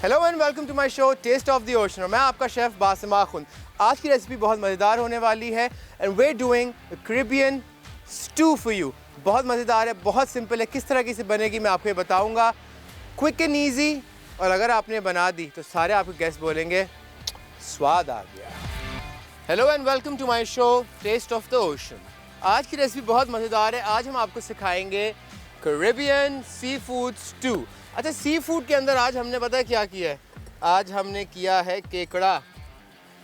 Hello and welcome to my show taste of the ocean. मैं आपका chef Basim Akhund. आज की रेसिपी बहुत मज़ेदार होने वाली है and we doing Caribbean stew for you. बहुत मज़ेदार है, बहुत सिंपल है। किस तरह की से बनेगी मैं आपको ये बताऊंगा। क्विक एंड ईजी, और अगर आपने बना दी तो सारे आपके गेस्ट बोलेंगे स्वाद आ गया। Hello and welcome to my show taste of the ocean. आज की रेसिपी बहुत मज़ेदार है। आज हम आपको सिखाएंगे कैरिबियन सी फूड स्टू। अच्छा, सी फूड के अंदर आज हमने पता है क्या किया है? आज हमने किया है केकड़ा।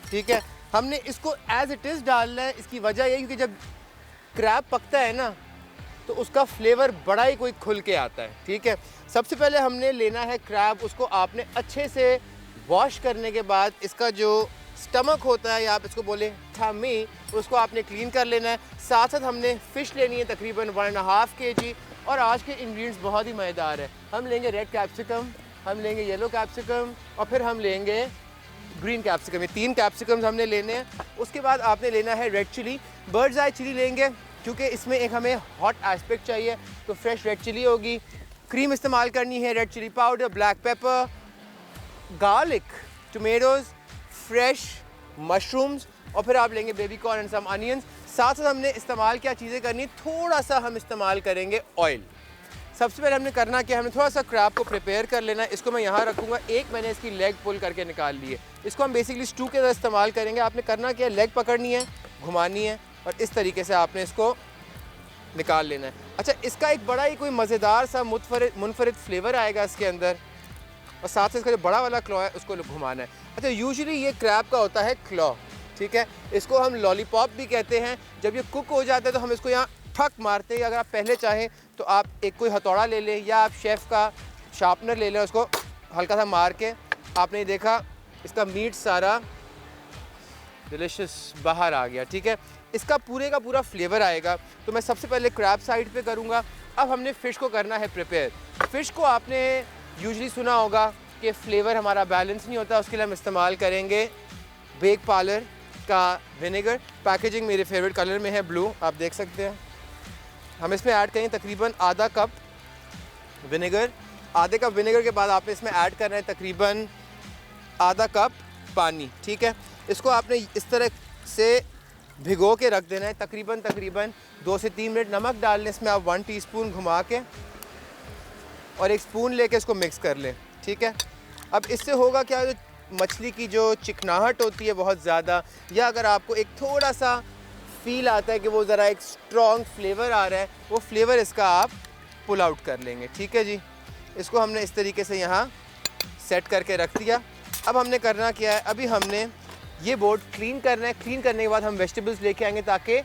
ठीक है, हमने इसको एज इट इज़ डालना है। इसकी वजह ये क्योंकि जब क्रैब पकता है ना तो उसका फ्लेवर बड़ा ही कोई खुल के आता है। ठीक है, सबसे पहले हमने लेना है क्रैब। उसको आपने अच्छे से वॉश करने के बाद इसका जो स्टमक होता है या आप इसको बोलें टमी, उसको आपने क्लीन कर लेना है। साथ साथ हमने फ़िश लेनी है तकरीबन 1.5 kg। और आज के इंग्रेडिएंट्स बहुत ही मज़ेदार है। हम लेंगे रेड कैप्सिकम, हम लेंगे येलो कैप्सिकम और फिर हम लेंगे ग्रीन कैप्सिकम। ये 3 कैप्सिकम्स हमने लेने हैं। उसके बाद आपने लेना है red chilli. Bird's eye chilli लेंगे क्योंकि इसमें एक हमें हॉट एस्पेक्ट चाहिए, तो फ्रेश रेड चिली होगी। क्रीम इस्तेमाल करनी है, red chilli powder, black pepper, garlic, tomatoes, fresh mushrooms और फिर आप लेंगे baby corn and some onions. साथ साथ हमने इस्तेमाल क्या चीज़ें करनी, थोड़ा सा हम इस्तेमाल करेंगे ऑयल। सबसे पहले हमने करना क्या, हमने थोड़ा सा क्रैब को प्रिपेयर कर लेना है। इसको मैं यहाँ रखूँगा। एक मैंने इसकी लेग पुल करके निकाल ली है। इसको हम बेसिकली स्टू के अंदर इस्तेमाल करेंगे। आपने करना क्या, लेग पकड़नी है, घुमानी है और इस तरीके से आपने इसको निकाल लेना है। अच्छा, इसका एक बड़ा ही कोई मज़ेदार सा मुनफरिद फ्लेवर आएगा इसके अंदर, और साथ से इसका जो बड़ा वाला क्लॉ है उसको घुमाना है। अच्छा, यूजुअली ये क्रैब का होता है क्लॉ। ठीक है, इसको हम लॉलीपॉप भी कहते हैं। जब ये कुक हो जाता है तो हम इसको यहाँ ठक मारते हैं। अगर आप पहले चाहें तो आप एक कोई हथौड़ा ले लें या आप शेफ़ का शार्पनर ले लें, उसको हल्का सा मार के आपने देखा इसका मीट सारा डिलिशियस बाहर आ गया। ठीक है, इसका पूरे का पूरा फ्लेवर आएगा। तो मैं सबसे पहले क्रैब साइड पे करूँगा। अब हमने फ़िश को करना है प्रिपेयर। फ़िश को आपने यूजुअली सुना होगा कि फ्लेवर हमारा बैलेंस नहीं होता, उसके लिए हम इस्तेमाल करेंगे बेक पार्लर का विनेगर। पैकेजिंग मेरे फेवरेट कलर में है, ब्लू, आप देख सकते हैं। हम इसमें ऐड करेंगे तकरीबन आधा कप विनेगर। आधे कप विनेगर के बाद आपने इसमें ऐड करना है तकरीबन आधा कप पानी। ठीक है, इसको आपने इस तरह से भिगो के रख देना है तकरीबन 2 से 3 मिनट। नमक डालने इसमें आप 1 टीस्पून घुमा के और एक स्पून लेके इसको मिक्स कर लें। ठीक है, अब इससे होगा क्या, जो मछली की जो चिकनाहट होती है बहुत ज़्यादा, या अगर आपको एक थोड़ा सा फील आता है कि वो ज़रा एक स्ट्रॉन्ग फ्लेवर आ रहा है, वो फ्लेवर इसका आप पुल आउट कर लेंगे। ठीक है जी, इसको हमने इस तरीके से यहाँ सेट करके रख दिया। अब हमने करना क्या है, अभी हमने ये बोर्ड क्लीन करना है। क्लीन करने के बाद हम वेजिटेबल्स लेके आएंगे ताकि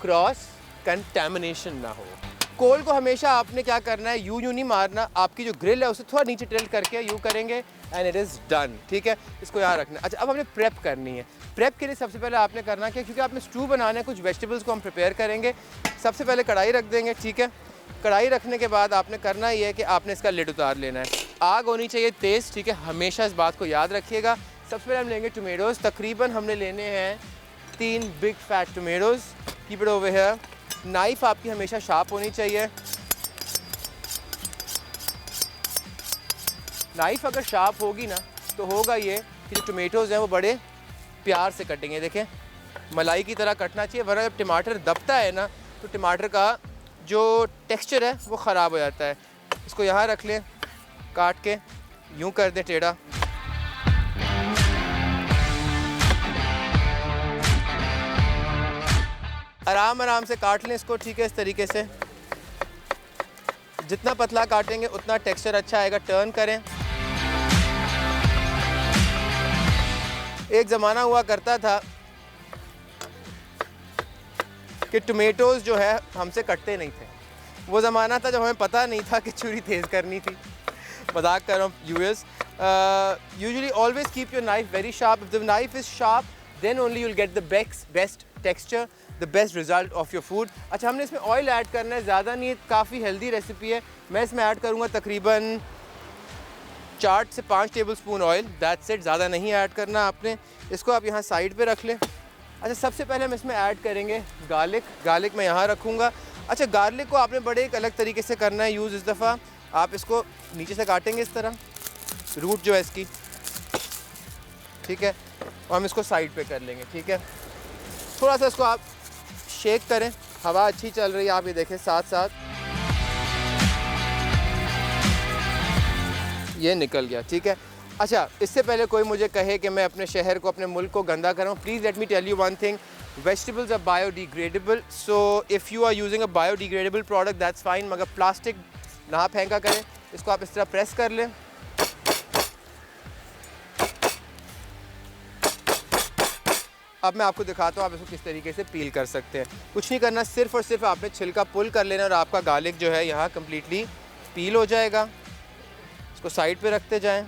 क्रॉस कंटेमिनेशन ना हो। कोल को हमेशा आपने क्या करना है, यूं नहीं मारना। आपकी जो ग्रिल है उसे थोड़ा नीचे टिल्ट करके यूं करेंगे एंड इट इज़ डन। ठीक है, इसको यहाँ रखना है। अच्छा, अब हमने प्रेप करनी है। प्रेप के लिए सबसे पहले आपने करना क्या, क्योंकि आपने स्टू बनाना है, कुछ वेजिटेबल्स को हम प्रिपेयर करेंगे। सबसे पहले कढ़ाई रख देंगे। ठीक है, कढ़ाई रखने के बाद आपने करना ये है कि आपने इसका लिड उतार लेना है। आग होनी चाहिए तेज़। ठीक है, हमेशा इस बात को याद रखिएगा। सबसे पहले हम लेंगे टोमेटोज़। तकरीबन हमने लेने हैं 3 big fat tomatoes. Keep it over here. Knife आपकी हमेशा शार्प होनी चाहिए। नाइफ़ अगर शार्प होगी ना तो होगा ये कि जो टोमेटोज़ हैं वो बड़े प्यार से कटेंगे। देखें, मलाई की तरह कटना चाहिए, वरना जब टमाटर दबता है ना तो टमाटर का जो टेक्सचर है वो ख़राब हो जाता है। इसको यहाँ रख लें, काट के यूँ कर दें टेढ़ा। आराम आराम से काट लें इसको। ठीक है, इस तरीके से जितना पतला काटेंगे उतना टेक्सचर अच्छा आएगा। टर्न करें। एक ज़माना हुआ करता था कि टोमेटोज़ जो है हमसे कटते नहीं थे। वो ज़माना था जब हमें पता नहीं था कि छुरी तेज़ करनी थी। मजाक कर रहा हूँ viewers. Usually always keep your knife very sharp. If the knife is sharp then only you will get the best texture, the best result of your food. अच्छा, हमने इसमें ऑयल ऐड करना है, ज़्यादा नहीं है, काफ़ी हेल्दी रेसिपी है। मैं इसमें ऐड करूँगा तकरीबन 4 से 5 table spoon oil. That's it, ज़्यादा नहीं ऐड करना आपने। इसको आप यहाँ साइड पे रख लें। अच्छा, सबसे पहले हम इसमें ऐड करेंगे गार्लिक। गार्लिक मैं यहाँ रखूँगा। अच्छा, गार्लिक को आपने बड़े एक अलग तरीके से करना है यूज़। इस दफ़ा आप इसको नीचे से काटेंगे इस तरह, रूट जो है इसकी, ठीक है, और हम इसको साइड पे कर लेंगे, ठीक है। थोड़ा सा इसको आप शेक करें, हवा अच्छी चल रही है, आप ये देखें साथ साथ ये निकल गया, ठीक है। अच्छा, इससे पहले कोई मुझे कहे कि मैं अपने शहर को, अपने मुल्क को गंदा कर रहा हूँ, please let me tell you one thing, vegetables are biodegradable, so if you are using a biodegradable product that's fine, मगर प्लास्टिक ना फेंका करें। इसको आप इस तरह प्रेस कर लें, अब मैं आपको दिखाता हूँ आप इसको किस तरीके से पील कर सकते हैं। कुछ नहीं करना, सिर्फ और सिर्फ आपने छिलका पुल कर लेना और आपका गार्लिक जो है यहाँ कम्प्लीटली पील हो जाएगा। इसको साइड पे रखते जाएं।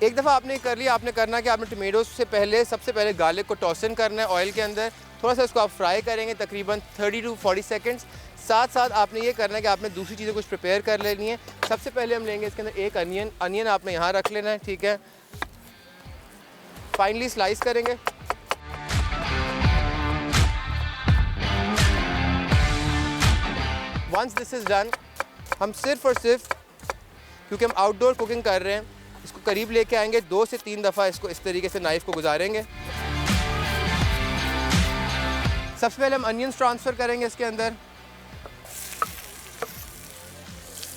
एक दफ़ा आपने कर लिया, आपने करना कि आपने टमेटोज़ से पहले सबसे पहले गार्लिक को टॉसन करना है ऑयल के अंदर, थोड़ा सा इसको आप फ्राई करेंगे तकरीबन 30 to 40 सेकेंड्स। साथ साथ आपने ये करना है कि आपने दूसरी चीज़ें कुछ प्रिपेयर कर लेनी है। सबसे पहले हम लेंगे इसके अंदर एक अनियन आपने यहाँ रख लेना है, ठीक है, फाइनली स्लाइस करेंगे। वंस दिस इज़ डन, हम सिर्फ और सिर्फ, क्योंकि हम आउटडोर कुकिंग कर रहे हैं, इसको करीब लेके आएंगे, 2 से 3 दफ़ा इसको इस तरीके से नाइफ़ को गुजारेंगे। सबसे पहले हम अनियंस ट्रांसफ़र करेंगे इसके अंदर,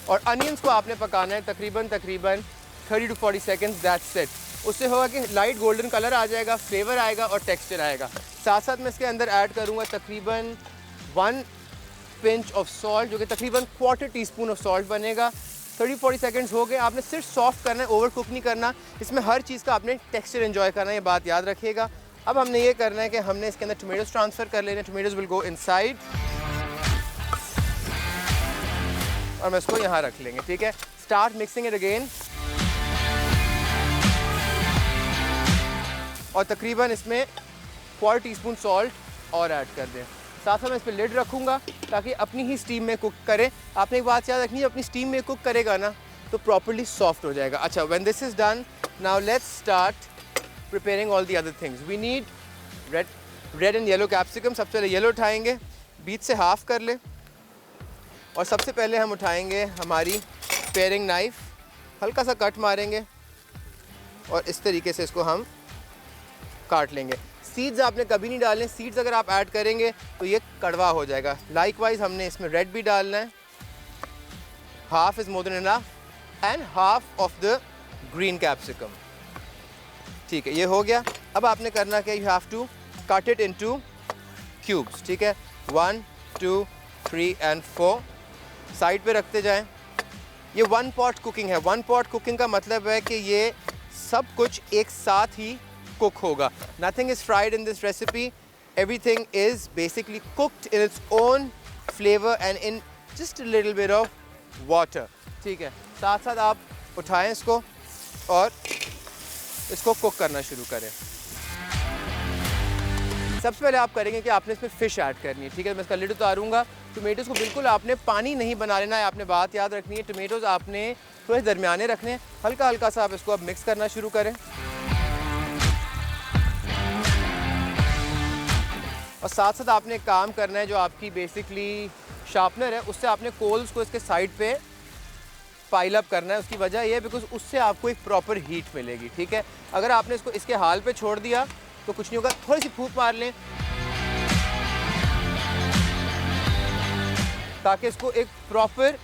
और अनियंस को आपने पकाना है तकरीबन 30 to 40 सेकेंड्स, दैट्स इट। उससे होगा कि लाइट गोल्डन कलर आ जाएगा, फ्लेवर आएगा और टेक्सचर आएगा। साथ साथ मैं इसके अंदर ऐड करूँगा तकरीबन 1 पिंच ऑफ सॉल्ट, जो कि तकरीबन 1/4 टीस्पून ऑफ सॉल्ट बनेगा। 30-40 सेकेंड्स हो गए। आपने सिर्फ सॉफ्ट करना है, ओवर कुक नहीं करना। इसमें हर चीज़ का आपने टेक्सचर एंजॉय करना है, ये बात याद रखिएगा। अब हमने ये करना है कि हमने इसके अंदर टोमेटोज़ ट्रांसफ़र कर लेने। टोमेटोज़ विल गो इनसाइड और मैं इसको यहाँ रख लेंगे, ठीक है। स्टार्ट मिक्सिंग इट अगेन, और तकरीबन इसमें 1/4 टीस्पून सॉल्ट और ऐड कर दें। साथ में मैं इस पर लिड रखूँगा ताकि अपनी ही स्टीम में कुक करे। आपने एक बात याद रखनी है, अपनी स्टीम में कुक करेगा ना तो प्रॉपर्ली सॉफ्ट हो जाएगा। अच्छा, when this is done, now let's start preparing all the other things. We need red and yellow capsicum. सबसे पहले येलो उठाएंगे, बीच से हाफ़ कर ले, और सबसे पहले हम उठाएंगे हमारी पेयरिंग नाइफ़, हल्का सा कट मारेंगे और इस तरीके से इसको हम काट लेंगे। सीड्स आपने कभी नहीं डालने, सीड्स अगर आप ऐड करेंगे तो ये कड़वा हो जाएगा। लाइकवाइज हमने इसमें रेड भी डालना है, half is more than enough, and half of the green capsicum, ठीक है। ये हो गया। अब आपने करना क्या, you have to cut it into cubes, ठीक है। 1 2 3 and 4 साइड पे रखते जाएं। ये 1 पॉट कुकिंग है। 1 पॉट कुकिंग का मतलब है कि ये सब कुछ एक साथ ही कुक होगा। Nothing is fried in this recipe, everything is basically cooked in its own flavour and in just a little bit of water, ठीक है। साथ साथ आप उठाएं इसको और इसको कुक करना शुरू करें। सबसे पहले आप करेंगे कि आपने इसमें फ़िश ऐड करनी है, ठीक है। मैं इसका लिड उतारूंगा। टोमेटोज़ को बिल्कुल आपने पानी नहीं बना लेना है, आपने बात याद रखनी है। टोमेटोज़ आपने थोड़े दरमियाने रखने, हल्का हल्का सा आप इसको अब मिक्स करना शुरू करें। और साथ साथ आपने काम करना है, जो आपकी बेसिकली शार्पनर है उससे आपने कोल्स को इसके साइड पे पाइल अप करना है। उसकी वजह यह है बिकॉज उससे आपको एक प्रॉपर हीट मिलेगी, ठीक है। अगर आपने इसको इसके हाल पे छोड़ दिया तो कुछ नहीं होगा। थोड़ी सी फूंक मार लें ताकि इसको एक प्रॉपर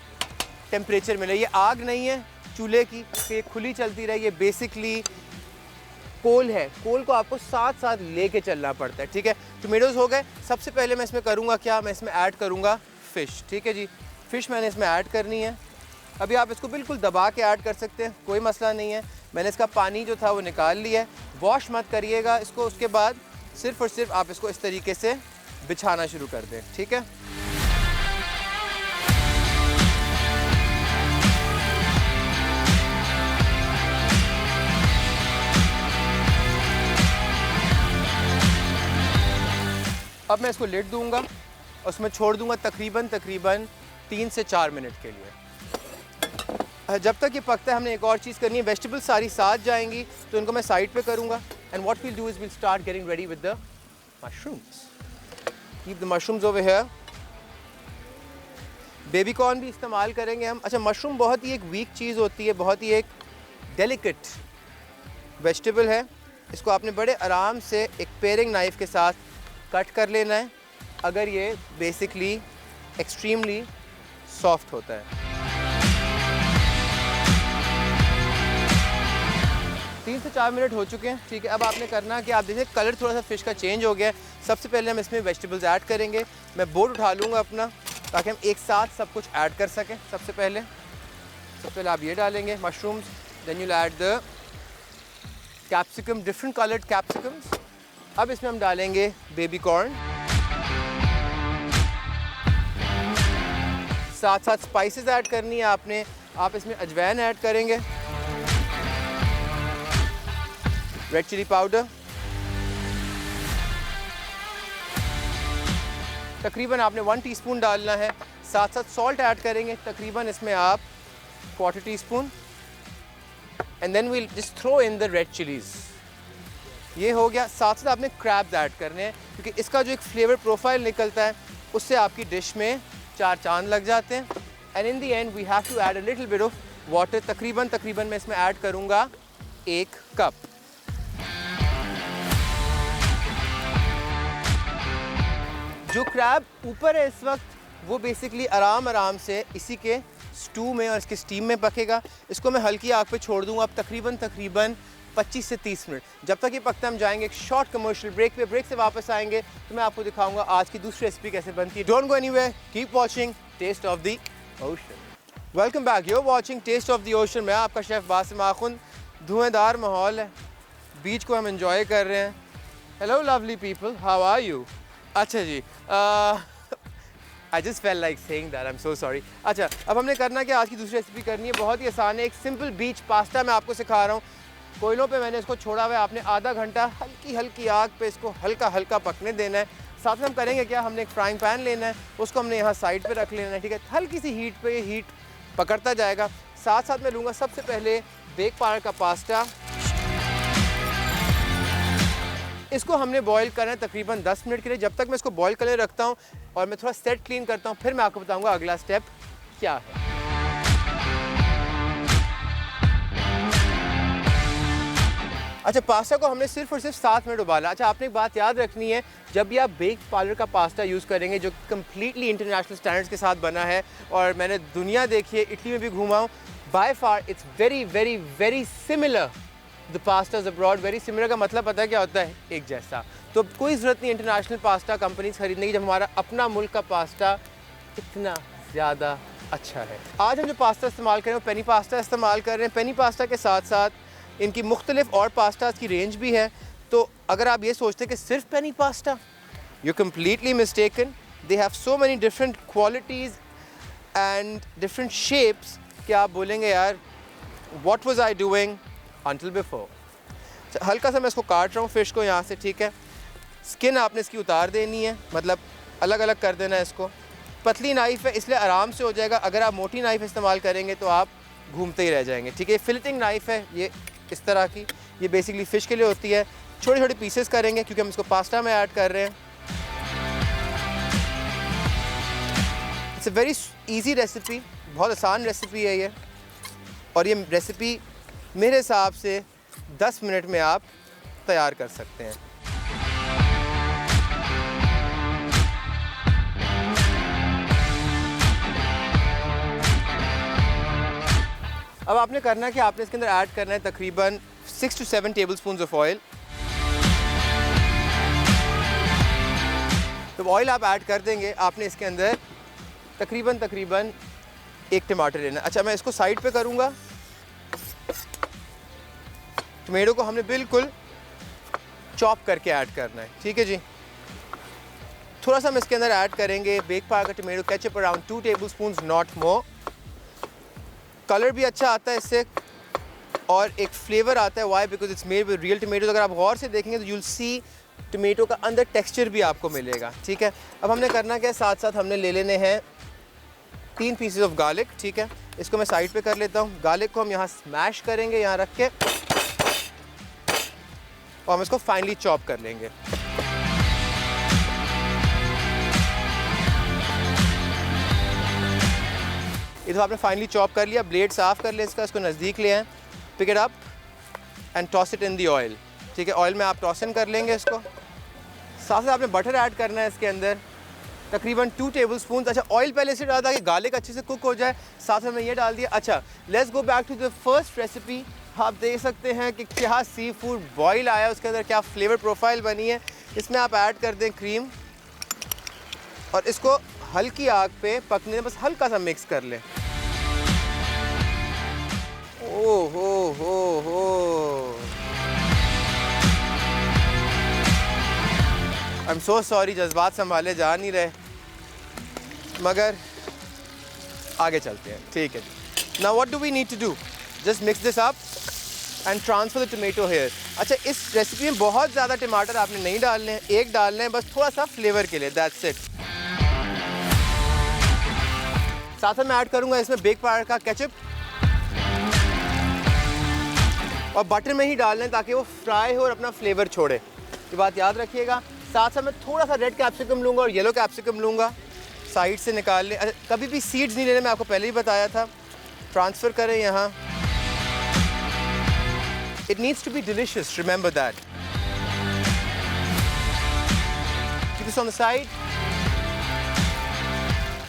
टेम्परेचर मिले। ये आग नहीं है चूल्हे की कि ये खुली चलती रहे, ये बेसिकली कोल है। कोल को आपको साथ साथ लेके चलना पड़ता है, ठीक है। टोमेटोज़ हो गए। सबसे पहले मैं इसमें करूँगा क्या, मैं इसमें ऐड करूँगा फ़िश, ठीक है जी। फ़िश मैंने इसमें ऐड करनी है। अभी आप इसको बिल्कुल दबा के ऐड कर सकते हैं, कोई मसला नहीं है। मैंने इसका पानी जो था वो निकाल लिया है। वॉश मत करिएगा इसको। उसके बाद सिर्फ़ और सिर्फ आप इसको इस तरीके से बिछाना शुरू कर दें, ठीक है। अब मैं इसको लिड दूंगा और उसमें छोड़ दूंगा तकरीबन 3 से 4 मिनट के लिए। जब तक ये पकता है हमने एक और चीज़ करनी है। वेजिटेबल्स सारी साथ जाएंगी तो इनको मैं साइड पे करूँगा। And what we'll do is we'll start getting ready with the mushrooms. Keep the mushrooms over here. Baby corn भी इस्तेमाल करेंगे हम। अच्छा, मशरूम बहुत ही एक वीक चीज़ होती है, बहुत ही एक डेलिकेट वेजिटेबल है, इसको आपने बड़े आराम से एक पेयरिंग नाइफ़ के साथ कट कर लेना है अगर ये बेसिकली एक्सट्रीमली सॉफ्ट होता है। 3 से 4 मिनट हो चुके हैं, ठीक है। अब आपने करना कि आप देखिए कलर थोड़ा सा फ़िश का चेंज हो गया है। सबसे पहले हम इसमें वेजिटेबल्स ऐड करेंगे। मैं बोर्ड उठा लूँगा अपना ताकि हम एक साथ सब कुछ ऐड कर सकें। सबसे पहले आप ये डालेंगे mushrooms, then you add the capsicum, different coloured capsicums. अब इसमें हम डालेंगे बेबी कॉर्न, साथ साथ स्पाइसेस ऐड करनी है आपने। आप इसमें अजवाइन ऐड करेंगे, रेड चिली पाउडर, तकरीबन आपने 1 टीस्पून डालना है। साथ साथ सॉल्ट ऐड करेंगे, तकरीबन इसमें आप 1/4 teaspoon, and then we'll just throw in the red chillies. ये हो गया। साथ साथ आपने क्रैब्स ऐड करने हैं क्योंकि इसका जो एक फ्लेवर प्रोफाइल निकलता है उससे आपकी डिश में 4 चांद लग जाते हैं। And in the end we have to add a little bit of water. तकरीबन मैं इसमें ऐड करूँगा 1 कप। जो क्रैब ऊपर है इस वक्त वो बेसिकली आराम से इसी के स्टू में और इसके स्टीम में पकेगा। इसको मैं हल्की आग पे छोड़ दूंगा अब तकरीबन 25 से 30 मिनट। जब तक ये पकता हम जाएंगे एक शॉर्ट कमर्शियल ब्रेक पे। ब्रेक से वापस आएंगे तो मैं आपको दिखाऊंगा आज की दूसरी रेसिपी कैसे बनती है। Don't go anywhere, keep watching taste of the ocean. Welcome back, you are watching taste of the ocean. मैं आपका शेफ़ बासिम आखुन। धुआंधार माहौल है, बीच को हम एंजॉय कर रहे हैं। Hello lovely people, how are you? अच्छा जी, I just feel like saying that, I am so sorry. अच्छा, अब हमने करना कि आज की दूसरी रेसिपी करनी है, बहुत ही आसान है। एक सिंपल बीच पास्ता मैं आपको सिखा रहा हूँ। कोयलों पे मैंने इसको छोड़ा हुआ है, आपने आधा घंटा हल्की आग पे इसको हल्का पकने देना है। साथ में हम करेंगे क्या, हमने एक फ्राइंग पैन लेना है, उसको हमने यहाँ साइड पे रख लेना है, ठीक है। हल्की सी हीट पे ये हीट पकड़ता जाएगा। साथ साथ मैं लूँगा सबसे पहले बेक पाउडर का पास्ता। इसको हमने बॉईल करना है तकरीबन 10 मिनट के लिए। जब तक मैं इसको बॉईल करने रखता हूँ और मैं थोड़ा सेट क्लीन करता हूँ, फिर मैं आपको बताऊँगा अगला स्टेप क्या है। अच्छा, पास्ता को हमने सिर्फ और सिर्फ 7 मिनट उबाला। अच्छा, आपने एक बात याद रखनी है, जब भी आप बेक पाउडर का पास्ता यूज़ करेंगे जो कम्प्लीटली इंटरनेशनल स्टैंडर्ड्स के साथ बना है, और मैंने दुनिया देखी है, इटली में भी घूमा हूँ, by far it's very similar the pastas abroad. Very similar का मतलब पता है क्या होता है? एक जैसा। तो कोई ज़रूरत नहीं इंटरनेशनल पास्ता कंपनीज खरीदने की जब हमारा अपना मुल्क का पास्ता इतना ज़्यादा अच्छा है। आज हम जो पास्ता इस्तेमाल कर रहे हैं वो पेनी पास्ता इस्तेमाल कर रहे हैं। पेनी पास्ता के साथ साथ इनकी मुख्तलिफ और पास्ताज की रेंज भी है। तो अगर आप ये सोचते हैं कि सिर्फ penne pasta, you completely mistaken. They have so many different qualities and different shapes कि आप बोलेंगे यार what was I doing until before। हल्का सा मैं इसको काट रहा हूँ फ़िश को यहाँ से, ठीक है। स्किन आपने इसकी उतार देनी है, मतलब अलग अलग कर देना है इसको। पतली नाइफ़ है इसलिए आराम से हो जाएगा। अगर आप मोटी नाइफ़ इस्तेमाल करेंगे तो आप घूमते ही रह जाएंगे, ठीक है। फिलेटिंग नाइफ़ है ये इस तरह की, ये बेसिकली फ़िश के लिए होती है। छोटे छोटे पीसेस करेंगे क्योंकि हम इसको पास्ता में ऐड कर रहे हैं। It's a very easy recipe, बहुत आसान रेसिपी है ये, और ये रेसिपी मेरे हिसाब से 10 मिनट में आप तैयार कर सकते हैं। अब आपने करना है कि आपने इसके अंदर ऐड करना है तकरीबन 6 to 7 टेबलस्पून ऑफ ऑयल। तो ऑयल आप ऐड कर देंगे, आपने इसके अंदर तकरीबन 1 टमाटर लेना। अच्छा, मैं इसको साइड पे करूँगा। टमेटो को हमने बिल्कुल चॉप करके ऐड करना है, ठीक है जी। थोड़ा सा हम इसके अंदर ऐड करेंगे बेक पाउडर का tomato ketchup, around 2 tablespoon, not more. Colour भी अच्छा आता है इससे और एक फ्लेवर आता है। Why? Because it's made with real tomato. अगर आप गौर से देखेंगे तो यूल सी टमेटो का अंदर टेक्सचर भी आपको मिलेगा, ठीक है। अब हमने करना क्या है, साथ साथ हमने ले लेने हैं 3 पीसेस ऑफ गार्लिक, ठीक है। इसको मैं साइड पे कर लेता हूँ। गार्लिक को हम यहाँ स्मैश करेंगे, यहाँ रख के, और हम इसको फाइनली चॉप कर लेंगे। ये तो आपने फाइनली चॉप कर लिया। ब्लेड साफ़ कर ले इसका, इसको नज़दीक ले आएँ। Pick it up and toss it in the oil. ठीक है, ऑयल में आप टॉस इन कर लेंगे इसको। साथ साथ आपने बटर ऐड करना है इसके अंदर, तकरीबन 2 टेबलस्पून। अच्छा, ऑयल पहले से डाला ताकि गार्लिक अच्छे से कुक हो जाए। साथ में ये डाल दिया। अच्छा, let's go back to the first recipe. आप देख सकते हैं कि क्या सी फूड बॉयल आया, उसके अंदर क्या फ्लेवर प्रोफाइल बनी है। इसमें आप ऐड कर दें क्रीम और इसको हल्की आग पे पकने में बस हल्का सा मिक्स कर लें। ओ हो आई एम सो सॉरी, जज्बात संभाले जा नहीं रहे, मगर आगे चलते हैं। ठीक है जी। Now what do we need to do? Just mix this up and transfer the tomato here. अच्छा, इस रेसिपी में बहुत ज़्यादा टमाटर आपने नहीं डालने हैं, एक डालने हैं बस थोड़ा सा फ्लेवर के लिए, दैट्स इट। साथ में ऐड करूँगा इसमें बेक पाउडर का केचप और बटर में ही डालना है ताकि वो फ्राई हो और अपना फ्लेवर छोड़े, ये बात याद रखिएगा। साथ में थोड़ा सा रेड कैप्सिकम लूँगा और येलो कैप्सिकम लूँगा, साइड से निकाल लें। कभी भी सीड्स नहीं लेने, मैं आपको पहले ही बताया था। ट्रांसफ़र करें यहाँ। It needs to be delicious, remember that. Keep this on the side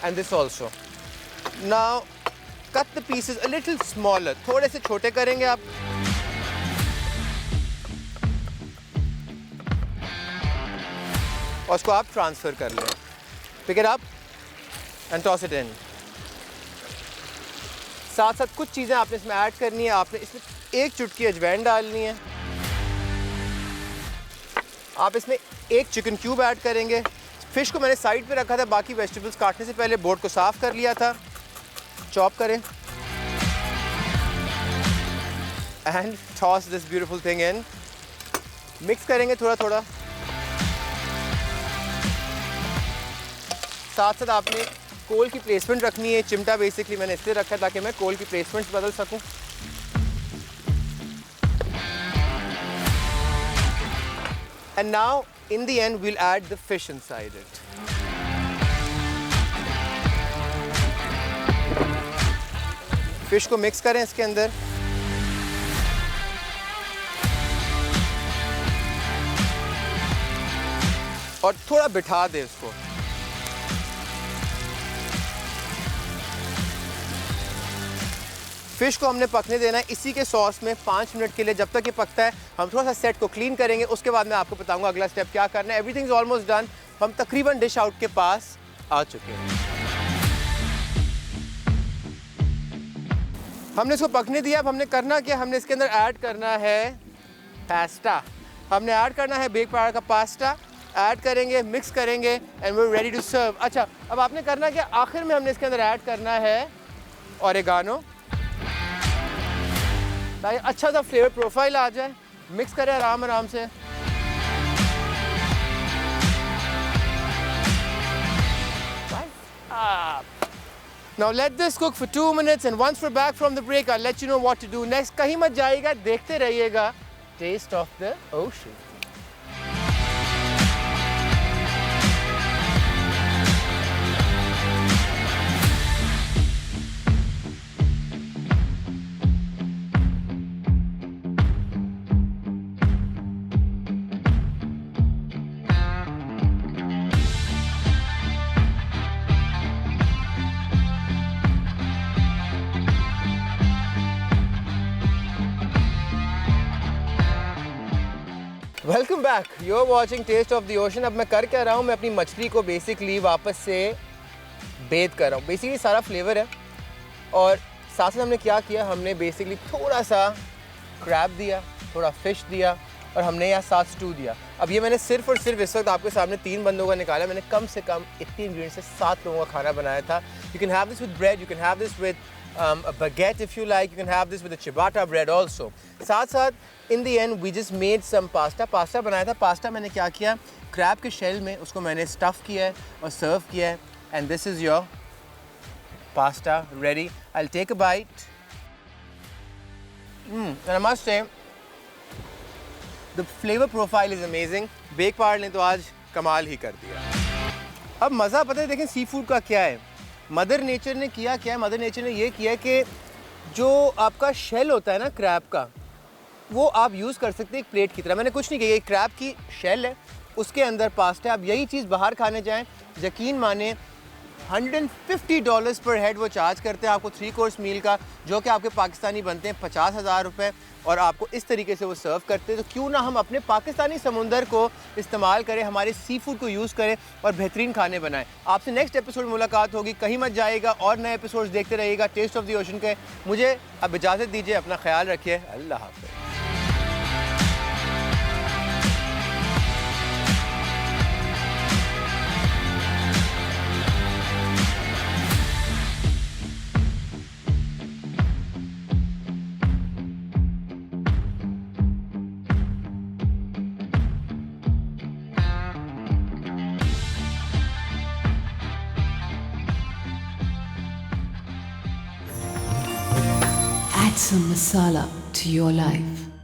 and this also. Now cut the pieces a little smaller, थोड़े से छोटे करेंगे आप। और उसको आप ट्रांसफ़र कर लें। Pick it up and toss it in. साथ साथ कुछ चीज़ें आपने इसमें ऐड करनी है। आपने इसमें 1 चुटकी अजवाइन डालनी है। आप इसमें 1 चिकन क्यूब ऐड करेंगे। फ़िश को मैंने साइड पे रखा था, बाकी वेजिटेबल्स काटने से पहले बोर्ड को साफ़ कर लिया था। चॉप करें and toss this beautiful thing in. Mix करेंगे थोड़ा थोड़ा। साथ साथ आपने कोल की प्लेसमेंट रखनी है। चिमटा बेसिकली मैंने इसलिए रखा है ताकि मैं कोल की प्लेसमेंट बदल सकूं। And now in the end we'll add the fish inside it. Fish को मिक्स करें इसके अंदर। और थोड़ा बिठा दें इसको। फ़िश को हमने पकने देना है इसी के सॉस में 5 मिनट के लिए, जब तक ये पकता है। हम थोड़ा सा सेट को क्लीन करेंगे, उसके बाद मैं आपको बताऊंगा अगला स्टेप क्या करना है। Everything is almost done. हम तकरीबन डिश आउट के पास आ चुके हैं। हमने इसको पकने दिया। अब हमने करना क्या, हमने इसके अंदर ऐड करना है पास्ता। हमने ऐड करना है बेक पाउडर का पास्ता। ऐड करेंगे, मिक्स करेंगे and we are ready to serve. अच्छा, अब आपने करना क्या, आखिर में हमने इसके अंदर ऐड करना है ओरेगानो ताकि अच्छा सा फ्लेवर प्रोफाइल आ जाए। मिक्स करें आराम आराम से। Now let this cook for 2 minutes and once we're back from the break I'll let you know what to do next. कहीं मत जाइएगा, देखते रहिएगा Taste of the Ocean। Welcome back, you are watching taste of the ocean. अब मैं कर क्या रहा हूँ, मैं अपनी मछली को बेसिकली वापस से बेद कर रहा हूँ। बेसिकली सारा फ्लेवर है। और साथ साथ हमने क्या किया, हमने बेसिकली थोड़ा सा क्रैब दिया, थोड़ा फ़िश दिया और हमने यहाँ साथ स्टू दिया। अब ये मैंने सिर्फ और सिर्फ इस वक्त आपके सामने 3 बंदों का निकाला। मैंने कम से कम इतनी इंग्रेडिएंट्स से 7 लोगों का खाना बनाया था। You can have this with bread, you can have this with a baguette if you like, you can have this with a ciabatta bread also। साथ साथ in the end we just made some pasta बनाया था। Pasta मैंने क्या किया, crab के shell में उसको मैंने स्टफ़ किया है और सर्व किया है। and this is your pasta ready। I'll take a bite and I must say the flavor profile is amazing। Bake powder ने तो आज कमाल ही कर दिया। अब मज़ा पता है, देखें सी फूड का क्या है। मदर नेचर ने किया क्या है, मदर नेचर ने ये किया कि जो आपका शेल होता है ना क्रैब का, वो आप यूज़ कर सकते हैं एक प्लेट की तरह। मैंने कुछ नहीं किया, ये क्रैब की शेल है, उसके अंदर पास्ता है। आप यही चीज़ बाहर खाने जाएं, यकीन माने $150 पर हेड वो चार्ज करते हैं आपको 3 कोर्स मील का, जो कि आपके पाकिस्तानी बनते हैं 50,000 रुपये, और आपको इस तरीके से वो सर्व करते हैं। तो क्यों ना हम अपने पाकिस्तानी समुंदर को इस्तेमाल करें, हमारे सी फूड को यूज़ करें और बेहतरीन खाने बनाएं। आपसे नेक्स्ट एपिसोड में मुलाकात होगी, कहीं मत जाइएगा और नए एपिसोड्स देखते रहिएगा टेस्ट ऑफ द ओशन के। मुझे अब इजाज़त दीजिए, अपना ख्याल रखिए, अल्लाह हाफ़िज़। Add some masala to your life.